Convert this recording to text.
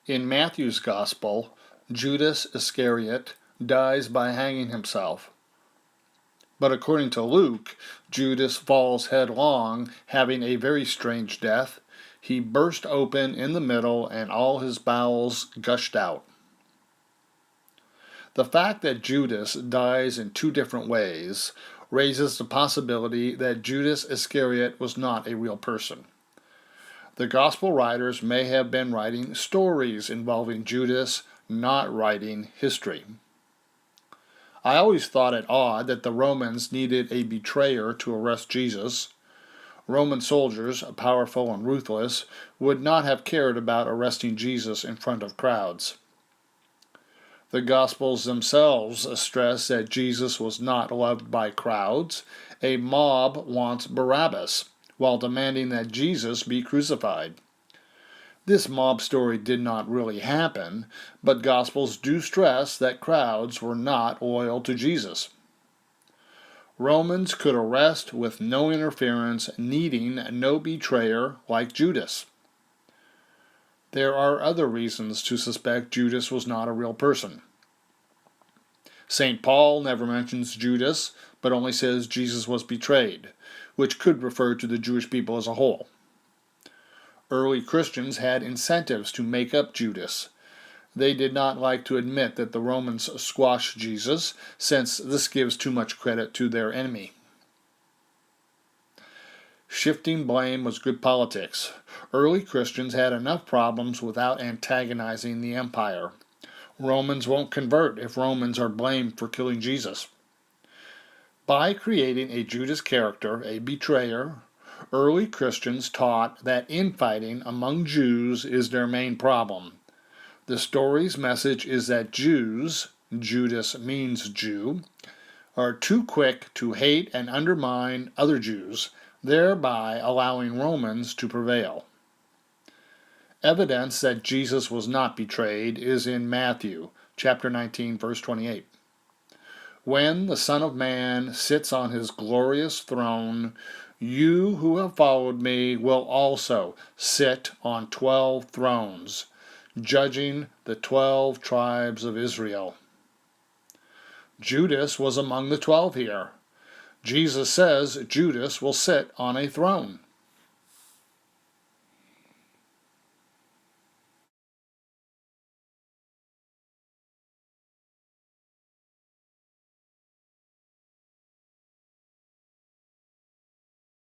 In Matthew's Gospel, Judas Iscariot dies by hanging himself. But according to Luke, Judas falls headlong, having a very strange death. He burst open in the middle and all his bowels gushed out. The fact that Judas dies in two different ways raises the possibility that Judas Iscariot was not a real person. The Gospel writers may have been writing stories involving Judas, not writing history. I always thought it odd that the Romans needed a betrayer to arrest Jesus. Roman soldiers, powerful and ruthless, would not have cared about arresting Jesus in front of crowds. The Gospels themselves stress that Jesus was not loved by crowds. A mob wants Barabbas, while demanding that Jesus be crucified. This mob story did not really happen, but Gospels do stress that crowds were not loyal to Jesus. Romans could arrest with no interference, needing no betrayer like Judas. There are other reasons to suspect Judas was not a real person. St. Paul never mentions Judas, but only says Jesus was betrayed, which could refer to the Jewish people as a whole. Early Christians had incentives to make up Judas. They did not like to admit that the Romans squashed Jesus, since this gives too much credit to their enemy. Shifting blame was good politics. Early Christians had enough problems without antagonizing the empire. Romans won't convert if Romans are blamed for killing Jesus. By creating a Judas character, a betrayer, early Christians taught that infighting among Jews is their main problem. The story's message is that Jews, Judas means Jew, are too quick to hate and undermine other Jews, thereby allowing Romans to prevail. Evidence that Jesus was not betrayed is in Matthew, chapter 19, verse 28. When the Son of Man sits on his glorious throne, you who have followed me will also sit on 12 thrones, judging the 12 tribes of Israel. Judas was among the 12 here. Jesus says Judas will sit on a throne.